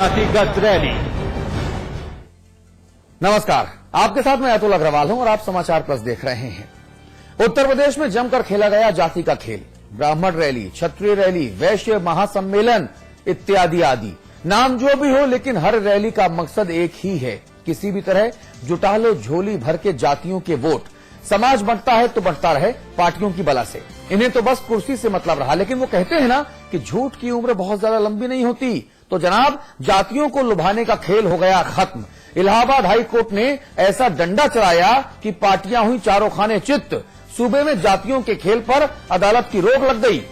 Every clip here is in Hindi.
जातिगत रैली। नमस्कार, आपके साथ मैं अतुल अग्रवाल हूं और आप समाचार प्लस देख रहे हैं। उत्तर प्रदेश में जमकर खेला गया जाति का खेल। ब्राह्मण रैली, क्षत्रिय रैली, वैश्य महासम्मेलन इत्यादि आदि। नाम जो भी हो, लेकिन हर रैली का मकसद एक ही है, किसी भी तरह जुटा लो झोली भर के जातियों के वोट। समाज बंटता है तो बंटता रहे पार्टियों की बला से। इन्हें तो बस कुर्सी से मतलब रहा, लेकिन वो कहते हैं ना कि झूठ की उम्र बहुत ज्यादा लंबी नहीं होती। तो जनाब, जातियों को लुभाने का खेल हो गया खत्म। इलाहाबाद हाई कोर्ट ने ऐसा डंडा चलाया कि पार्टियां हुई चारों खाने चित्त। सूबे में जातियों के खेल पर अदालत की रोक लग गई।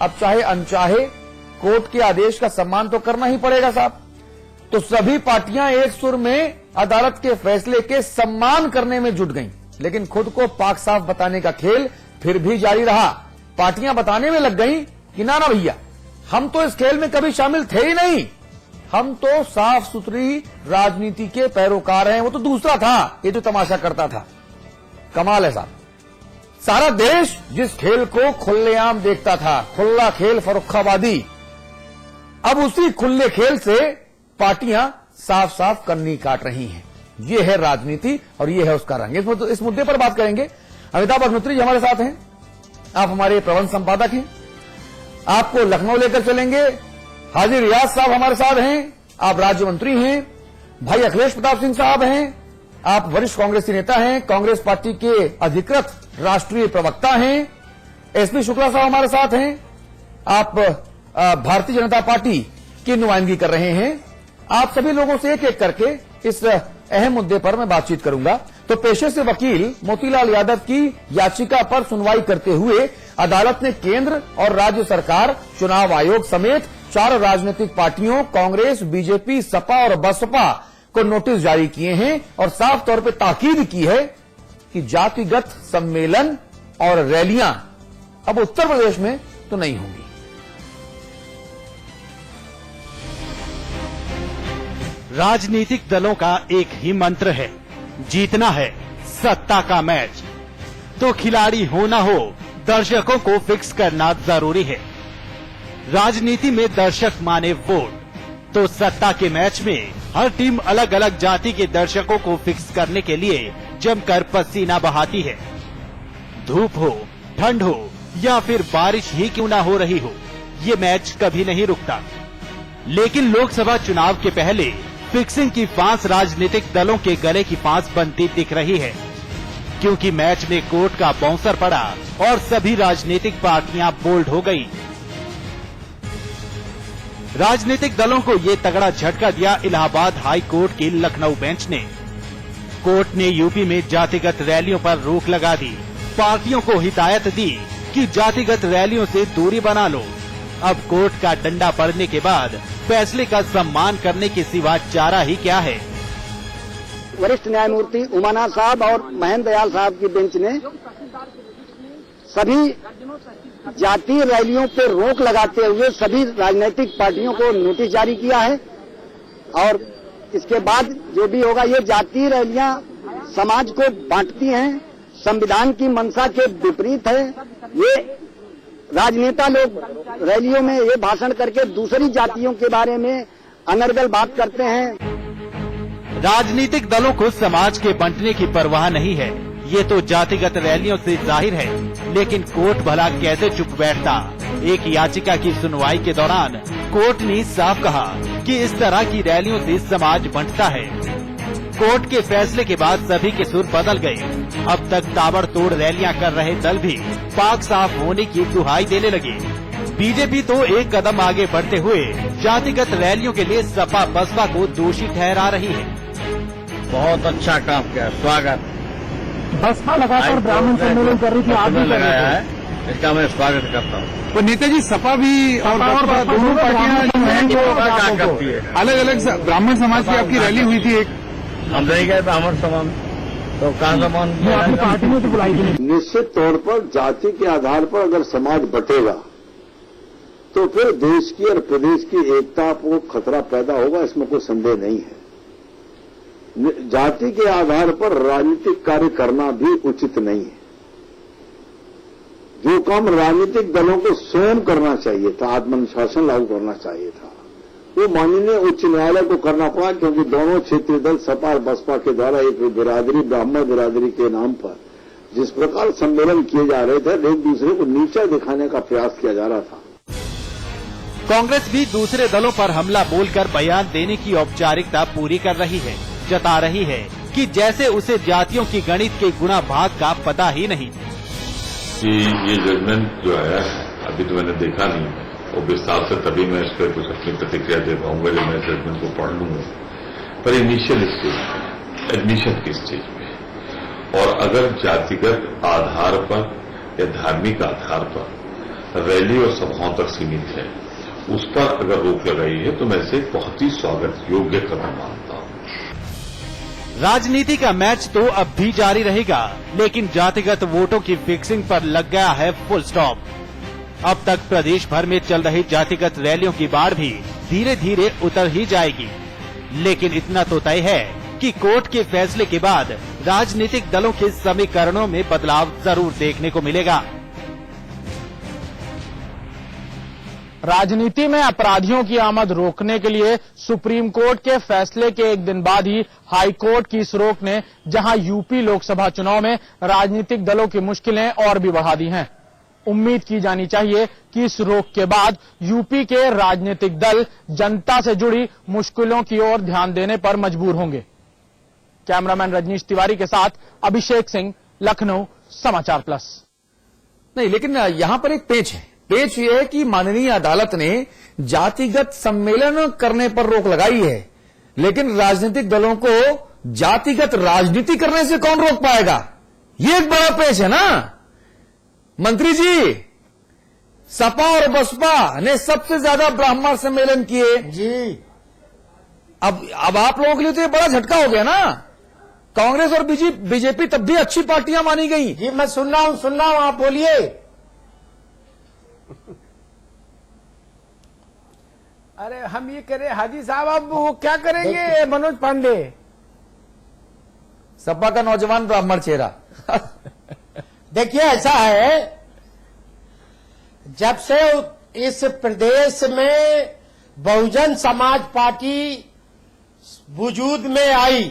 अब चाहे अनचाहे कोर्ट के आदेश का सम्मान तो करना ही पड़ेगा साहब। तो सभी पार्टियां एक सुर में अदालत के फैसले के सम्मान करने में जुट गईं, लेकिन खुद को पाक साफ बताने का खेल फिर भी जारी रहा। पार्टियां बताने में लग गईं कि ना भैया, हम तो इस खेल में कभी शामिल थे ही नहीं, हम तो साफ सुथरी राजनीति के पैरोकार हैं। वो तो दूसरा था, ये जो तमाशा करता था। कमाल है साहब, सारा देश जिस खेल को खुलेआम देखता था, खुला खेल फर्रुखाबादी, अब उसी खुले खेल से पार्टियां साफ साफ कन्नी काट रही हैं। ये है राजनीति और ये है उसका रंग। इस मुद्दे पर बात करेंगे। अमिताभ अग्निहोत्री जी हमारे साथ हैं, आप हमारे प्रबंध संपादक हैं, आपको लखनऊ लेकर चलेंगे। हाजी रियाज साहब हमारे साथ हैं, आप राज्य मंत्री हैं। भाई अखिलेश प्रताप सिंह साहब हैं, आप वरिष्ठ कांग्रेसी नेता हैं, कांग्रेस पार्टी के अधिकृत राष्ट्रीय प्रवक्ता हैं। एसपी शुक्ला साहब हमारे साथ हैं, आप भारतीय जनता पार्टी की नुमाइंदगी कर रहे हैं। आप सभी लोगों से एक एक करके इस अहम मुद्दे पर मैं बातचीत करूंगा। तो पेशे से वकील मोतीलाल यादव की याचिका पर सुनवाई करते हुए अदालत ने केंद्र और राज्य सरकार, चुनाव आयोग समेत 4 राजनीतिक पार्टियों कांग्रेस, बीजेपी, सपा और बसपा को नोटिस जारी किए हैं और साफ तौर पर ताकीद की है कि जातिगत सम्मेलन और रैलियां अब उत्तर प्रदेश में तो नहीं होंगी। राजनीतिक दलों का एक ही मंत्र है, जीतना है सत्ता का मैच। तो खिलाड़ी हो ना हो, दर्शकों को फिक्स करना जरूरी है। राजनीति में दर्शक माने वोट, तो सत्ता के मैच में हर टीम अलग अलग जाति के दर्शकों को फिक्स करने के लिए जमकर पसीना बहाती है। धूप हो, ठंड हो या फिर बारिश ही क्यों ना हो रही हो, ये मैच कभी नहीं रुकता। लेकिन लोकसभा चुनाव के पहले फिक्सिंग की फांस राजनीतिक दलों के गले की फांस बनती दिख रही है, क्योंकि मैच में कोर्ट का बाउंसर पड़ा और सभी राजनीतिक पार्टियां बोल्ड हो गई। राजनीतिक दलों को ये तगड़ा झटका दिया इलाहाबाद हाई कोर्ट की लखनऊ बेंच ने। कोर्ट ने यूपी में जातिगत रैलियों पर रोक लगा दी, पार्टियों को हिदायत दी कि जातिगत रैलियों से दूरी बना लो। अब कोर्ट का डंडा पड़ने के बाद फैसले का सम्मान करने के सिवा चारा ही क्या है। वरिष्ठ न्यायमूर्ति उमानाथ साहब और महेंद्र दयाल साहब की बेंच ने सभी जातीय रैलियों पर रोक लगाते हुए सभी राजनीतिक पार्टियों को नोटिस जारी किया है और इसके बाद जो भी होगा, ये जातीय रैलियां समाज को बांटती हैं, संविधान की मंशा के विपरीत है। ये राजनेता लोग रैलियों में ये भाषण करके दूसरी जातियों के बारे में अनर्गल बात करते हैं। राजनीतिक दलों को समाज के बंटने की परवाह नहीं है, ये तो जातिगत रैलियों से जाहिर है। लेकिन कोर्ट भला कैसे चुप बैठता। एक याचिका की सुनवाई के दौरान कोर्ट ने साफ कहा कि इस तरह की रैलियों से समाज बंटता है। कोर्ट के फैसले के बाद सभी के सुर बदल गए। अब तक ताबड़तोड़ रैलियां कर रहे दल भी पाक साफ होने की दुहाई देने लगे। बीजेपी तो एक कदम आगे बढ़ते हुए जातिगत रैलियों के लिए सपा बसपा को दोषी ठहरा रही है। बहुत अच्छा काम किया, स्वागत। बसपा लगातार ब्राह्मण सम्मेलन कर रही थी, आप भी लगाया है, इसका मैं स्वागत करता हूँ। तो नेताजी, सपा भी और बसपा दोनों पार्टियां जो हैं वो क्या करती है, अलग अलग ब्राह्मण समाज की आपकी रैली हुई थी एक, हम नहीं गए ब्राह्मण समाज, तो कहाँ समान पार्टी में तो बुलाई थी। निश्चित तौर पर जाति के आधार पर अगर समाज बटेगा तो फिर देश की और प्रदेश की एकता को खतरा पैदा होगा, इसमें कोई संदेह नहीं है। जाति के आधार पर राजनीतिक कार्य करना भी उचित नहीं है। जो काम राजनीतिक दलों को स्वयं करना चाहिए था, आत्मानुशासन लागू करना चाहिए था, वो माननीय उच्च न्यायालय को करना पड़ा, क्योंकि दोनों क्षेत्रीय दल सपा और बसपा के द्वारा एक बिरादरी, ब्राह्मण बिरादरी के नाम पर जिस प्रकार सम्मेलन किए जा रहे थे, एक दूसरे को नीचा दिखाने का प्रयास किया जा रहा था। कांग्रेस भी दूसरे दलों पर हमला बोलकर बयान देने की औपचारिकता पूरी कर रही है, जता रही है कि जैसे उसे जातियों की गणित के गुणा भाग का पता ही नहीं। कि ये जजमेंट जो है अभी तो मैंने देखा नहीं, और विस्तार से तभी मैं इस पर कुछ अपनी प्रतिक्रिया दे पाऊंगा जब मैं जजमेंट को पढ़ लूंगा। पर इनिशियल स्टेज पे, एडमिशन की स्टेज पे, और अगर जातिगत आधार पर या धार्मिक आधार पर रैली और सभाओं तक सीमित है, उस पर अगर रोक लगाई है तो मैं इसे बहुत ही स्वागत योग्य कदम मानता हूं। राजनीति का मैच तो अब भी जारी रहेगा, लेकिन जातिगत वोटों की फिक्सिंग पर लग गया है फुल स्टॉप। अब तक प्रदेश भर में चल रही जातिगत रैलियों की बाढ़ भी धीरे धीरे उतर ही जाएगी, लेकिन इतना तो तय है कि कोर्ट के फैसले के बाद राजनीतिक दलों के समीकरणों में बदलाव जरूर देखने को मिलेगा। राजनीति में अपराधियों की आमद रोकने के लिए सुप्रीम कोर्ट के फैसले के एक दिन बाद ही हाई कोर्ट की इस रोक ने जहां यूपी लोकसभा चुनाव में राजनीतिक दलों की मुश्किलें और भी बढ़ा दी हैं। उम्मीद की जानी चाहिए कि इस रोक के बाद यूपी के राजनीतिक दल जनता से जुड़ी मुश्किलों की ओर ध्यान देने पर मजबूर होंगे। कैमरामैन रजनीश तिवारी के साथ अभिषेक सिंह, लखनऊ, समाचार प्लस। नहीं, लेकिन यहां पर एक पेच है। पेच ये है कि माननीय अदालत ने जातिगत सम्मेलन करने पर रोक लगाई है, लेकिन राजनीतिक दलों को जातिगत राजनीति करने से कौन रोक पाएगा? ये एक बड़ा पेच है ना। मंत्री जी, सपा और बसपा ने सबसे ज्यादा ब्राह्मण सम्मेलन किए जी। अब आप लोगों के लिए तो ये बड़ा झटका हो गया ना। कांग्रेस और बीजेपी तब भी अच्छी पार्टियां मानी गई। जी मैं सुन रहा हूं, आप बोलिए। अरे हम ये करें हाजी साहब, अब वो क्या करेंगे मनोज पांडे? सपा का नौजवान ब्राह्मण चेहरा। देखिए ऐसा है, जब से इस प्रदेश में बहुजन समाज पार्टी वजूद में आई,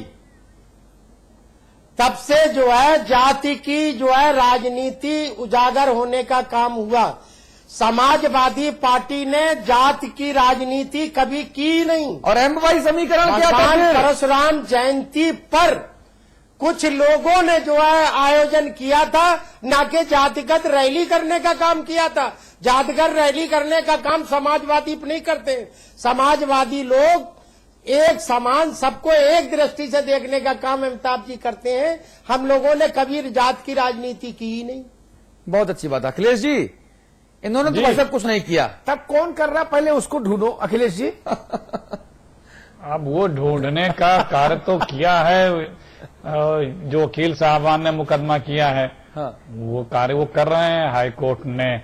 तब से जो है जाति की जो है राजनीति उजागर होने का काम हुआ। समाजवादी पार्टी ने जाति की राजनीति कभी की नहीं। और एमवाई समीकरण क्या था? भगवान परशुराम जयंती पर कुछ लोगों ने जो है आयोजन किया था, ना कि जातिगत रैली करने का काम किया था। जातिगत रैली करने का काम समाजवादी नहीं करते। समाजवादी लोग एक समान, सबको एक दृष्टि से देखने का काम अमिताभ जी करते हैं। हम लोगों ने कभी जात की राजनीति की ही नहीं। बहुत अच्छी बात। अखिलेश जी, इन्होंने तो ऐसा कुछ नहीं किया। तब कौन कर रहा, पहले उसको ढूंढो अखिलेश जी। अब वो ढूंढने का कार्य तो किया है, जो वकील साहबान ने मुकदमा किया है। हाँ। वो कार्य वो कर रहे हैं। हाई कोर्ट ने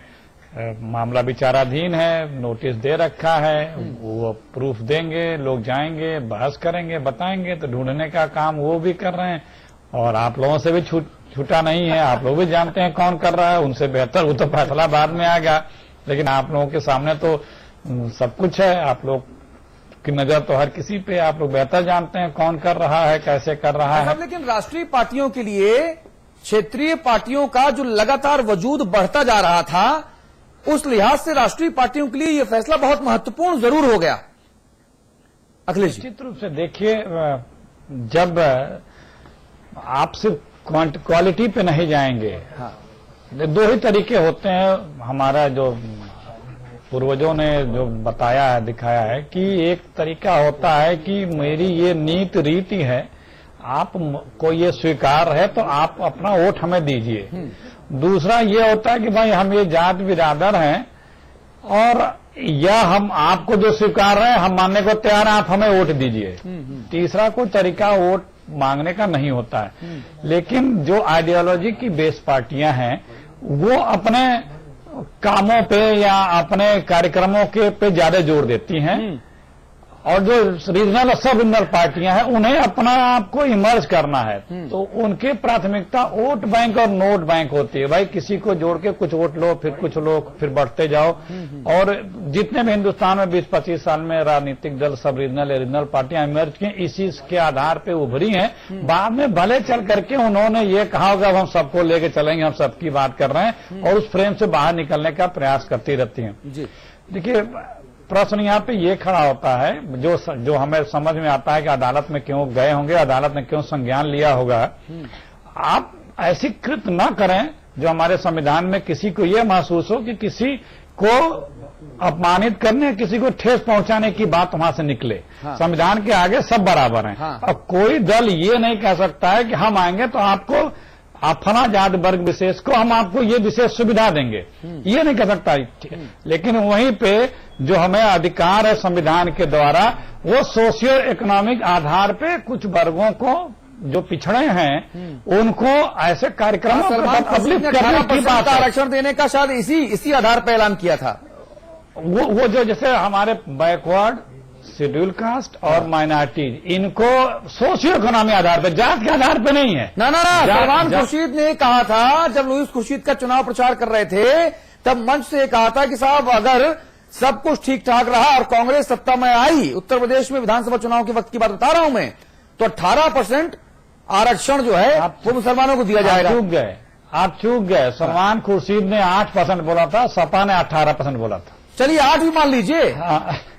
मामला विचाराधीन है, नोटिस दे रखा है। वो प्रूफ देंगे, लोग जाएंगे, बहस करेंगे, बताएंगे। तो ढूंढने का काम वो भी कर रहे हैं, और आप लोगों से भी छूटा नहीं है। आप लोग भी जानते हैं कौन कर रहा है, उनसे बेहतर वो तो फैसला बाद में आएगा, लेकिन आप लोगों के सामने तो सब कुछ है। आप लोग की नजर तो हर किसी पे, आप लोग बेहतर जानते हैं कौन कर रहा है, कैसे कर रहा है। लेकिन राष्ट्रीय पार्टियों के लिए क्षेत्रीय पार्टियों का जो लगातार वजूद बढ़ता जा रहा था, उस लिहाज से राष्ट्रीय पार्टियों के लिए यह फैसला बहुत महत्वपूर्ण जरूर हो गया। अखिलेश जी, निश्चित रूप से देखिए, जब आप सिर्फ क्वालिटी पे नहीं जाएंगे। हाँ। दो ही तरीके होते हैं। हमारा जो पूर्वजों ने जो बताया है, दिखाया है कि एक तरीका होता है कि मेरी ये नीति रीति है, आप को ये स्वीकार है तो आप अपना वोट हमें दीजिए। दूसरा ये होता है कि भाई हम ये जात बिरादर हैं, और या हम आपको जो स्वीकार रहे हैं हम मानने को तैयार हैं, आप हमें वोट दीजिए। तीसरा कोई तरीका वोट मांगने का नहीं होता है। लेकिन जो आइडियोलॉजी की बेस पार्टियां हैं, वो अपने कामों पे या अपने कार्यक्रमों के पे ज्यादा जोर देती हैं, और जो रीजनल और सब रीजनल पार्टियां हैं उन्हें अपना आप को इमर्ज करना है। तो उनकी प्राथमिकता वोट बैंक और नोट बैंक होती है। भाई किसी को जोड़ के कुछ वोट लो, फिर कुछ लो, फिर बढ़ते जाओ। और जितने भी हिंदुस्तान में 20-25 साल में राजनीतिक दल सब रीजनल या रीजनल पार्टियां इमर्ज की इसी के आधार पे उभरी हैं। बाद में भले चल करके उन्होंने ये कहा होगा हम सबको लेके चलेंगे, हम सबकी बात कर रहे हैं, और उस फ्रेम से बाहर निकलने का प्रयास करती रहती हैं। देखिए प्रश्न यहाँ पे ये खड़ा होता है, जो हमें समझ में आता है कि अदालत में क्यों गए होंगे, अदालत ने क्यों संज्ञान लिया होगा। आप ऐसी कृत न करें जो हमारे संविधान में किसी को ये महसूस हो कि किसी को अपमानित करने, किसी को ठेस पहुंचाने की बात वहां से निकले। संविधान के आगे सब बराबर हैं। अब कोई दल ये नहीं कह सकता है कि हम आएंगे तो आपको फला जाति वर्ग विशेष को हम आपको ये विशेष सुविधा देंगे, ये नहीं कह सकता। लेकिन वहीं पे जो हमें अधिकार है संविधान के द्वारा, वो सोशियो इकोनॉमिक आधार पे कुछ वर्गों को जो पिछड़े हैं उनको ऐसे कार्यक्रमों करने की बात, आरक्षण देने का शायद इसी आधार पर ऐलान किया था। वो जो जैसे हमारे बैकवर्ड, शेड्यूल कास्ट और माइनॉरिटीज, इनको सोशियो इकोनॉमी आधार पर, जात के आधार पर नहीं है। ना सलमान खुर्शीद ने कहा था, जब लुईस खुर्शीद का चुनाव प्रचार कर रहे थे तब मंच से कहा था कि साहब अगर सब कुछ ठीक ठाक रहा और कांग्रेस सत्ता में आई, उत्तर प्रदेश में विधानसभा चुनाव के वक्त की बात बता रहा हूं मैं, तो 18% आरक्षण जो है वो मुसलमानों को दिया जाएगा। आप चूक गए। सलमान खुर्शीद ने 8% बोला था, सपा ने 18% बोला था। चलिए 8 भी मान लीजिए,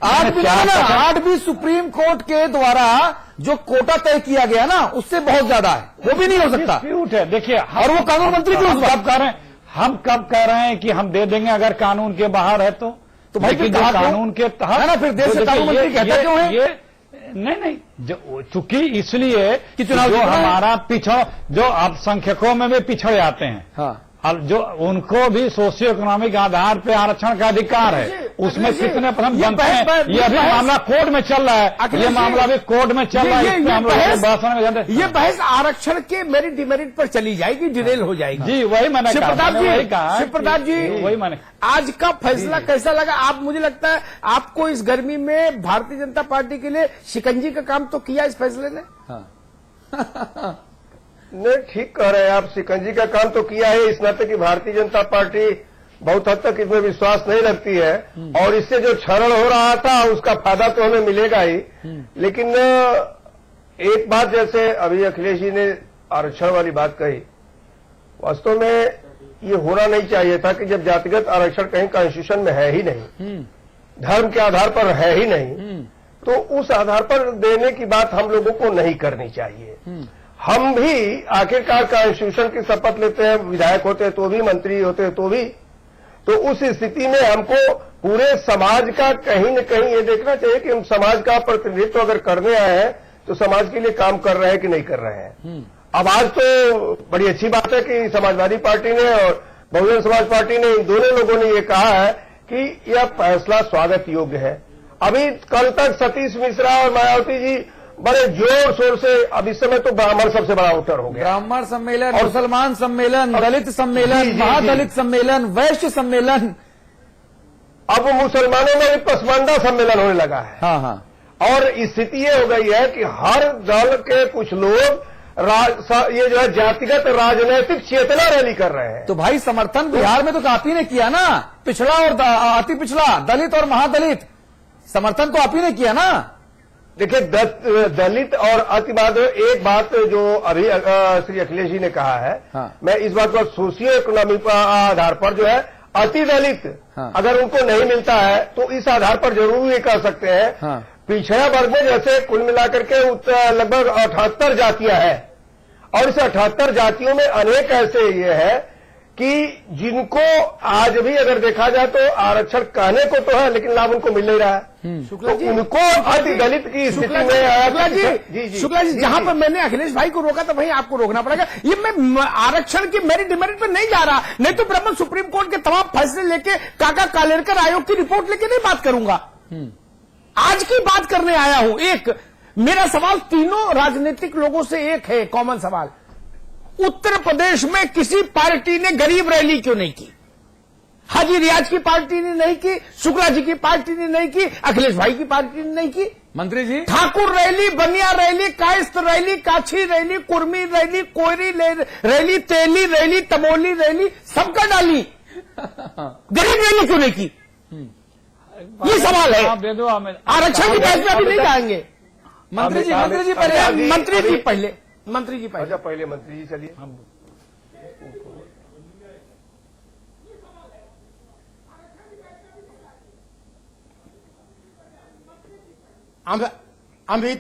8 भी सुप्रीम कोर्ट के द्वारा जो कोटा तय किया गया ना उससे बहुत ज्यादा है, वो भी नहीं हो सकता। डिस्प्यूट है। देखिए, और वो कानून मंत्री भी हम कब कह रहे हैं कि हम दे देंगे अगर कानून के बाहर है तो भाई कानून के तहत ना, फिर देश से कानून मंत्री कहते क्यों है? ये नहीं, जो चूंकि इसलिए कि चुनाव जो हमारा जो अल्पसंख्यकों में भी पिछड़ जाते हैं, अब जो उनको भी सोशियो इकोनॉमिक आधार पे आरक्षण का अधिकार है, उसमें कितने परसेंट बनते हैं, ये अभी मामला कोर्ट में चल रहा है। ये मामला भी कोर्ट में चल रहा है। ये बहस आरक्षण के मेरिट डिमेरिट पर चली जाएगी, डिरेल हो जाएगी। जी वही मैंने कहा। शिवप्रताप जी, वही मैंने आज का फैसला कैसा लगा? आप, मुझे लगता है आपको इस गर्मी में भारतीय जनता पार्टी के लिए शिकंजी का काम तो किया इस फैसले ने। नहीं, ठीक कह रहे हैं आप, शिकंजी का काम तो किया है। इस नाते कि भारतीय जनता पार्टी बहुत हद तक इसमें विश्वास नहीं रखती है, और इससे जो क्षरण हो रहा था उसका फायदा तो हमें मिलेगा ही। लेकिन एक बात, जैसे अभी अखिलेश जी ने आरक्षण वाली बात कही, वास्तव में ये होना नहीं चाहिए था कि जब जातिगत आरक्षण कहीं कॉन्स्टिट्यूशन में है ही नहीं, धर्म के आधार पर है ही नहीं, तो उस आधार पर देने की बात हम लोगों को नहीं करनी चाहिए। हम भी आखिरकार कॉन्स्टिट्यूशन की शपथ लेते हैं, विधायक होते हैं तो भी, मंत्री होते हैं तो भी। तो उस स्थिति में हमको पूरे समाज का कहीं न कहीं ये देखना चाहिए कि हम समाज का प्रतिनिधित्व अगर करने आए हैं तो समाज के लिए काम कर रहे हैं कि नहीं कर रहे हैं। अब आज तो बड़ी अच्छी बात है कि समाजवादी पार्टी ने और बहुजन समाज पार्टी ने, इन दोनों लोगों ने ये कहा है कि यह फैसला स्वागत योग्य है। अभी कल तक सतीश मिश्रा और मायावती जी बड़े जोर शोर से, अब इस समय तो ब्राह्मण सबसे बड़ा वोटर हो गया। ब्राह्मण सम्मेलन, मुसलमान सम्मेलन, दलित सम्मेलन, महादलित सम्मेलन, वैश्य सम्मेलन, अब मुसलमानों में भी पसमानदा सम्मेलन होने लगा है। हाँ। और स्थिति ये हो गई है कि हर दल के कुछ लोग ये जो है जातिगत राजनीतिक चेतना रैली कर रहे हैं। तो भाई समर्थन बिहार में तो आप ही ने किया ना, पिछड़ा और अति पिछड़ा, दलित और महादलित, समर्थन तो आप ही ने किया ना। देखिए, दलित और अतिवाद, एक बात जो अभी श्री अखिलेश जी ने कहा है, मैं इस बात पर सोशियो इकोनॉमिक आधार पर जो है अति दलित अगर उनको नहीं मिलता है तो इस आधार पर जरूर ये कह सकते हैं। पिछड़ा वर्ग में जैसे कुल मिलाकर के लगभग 78 जातियां हैं, और इस 78 जातियों में अनेक ऐसे ये है कि जिनको आज भी अगर देखा जाए तो आरक्षण कहने को तो है लेकिन लाभ उनको मिल नहीं रहा है। शुक्ला जी, उनको अति दलित की स्थिति में शुक्ला जी, जहां पर मैंने अखिलेश भाई को रोका था वहीं आपको रोकना पड़ेगा। ये मैं आरक्षण की मेरिट डिमेरिट पर नहीं जा रहा, नहीं तो ब्रह्म सुप्रीम कोर्ट के तमाम फैसले लेके काका कालेरकर आयोग की रिपोर्ट लेके नहीं बात करूंगा। आज की बात करने आया हूं। एक मेरा सवाल तीनों राजनीतिक लोगों से एक है, कॉमन सवाल, उत्तर प्रदेश में किसी पार्टी ने गरीब रैली क्यों नहीं की? हाजी रियाज की पार्टी ने नहीं की, शुक्ला जी की पार्टी ने नहीं की, अखिलेश भाई की पार्टी ने नहीं की। मंत्री जी, ठाकुर रैली, बनिया रैली, कायस्थ रैली, काछी रैली, कुर्मी रैली, कोयरी रैली, तेली रैली, तमोली रैली, सबका डाली, गरीब रैली क्यों नहीं की? ये सवाल है। आरक्षण की बहस में अभी नहीं जाएंगे। मंत्री जी पहले मंत्री जी पहले। अच्छा, पहले मंत्री जी चलिए। अभी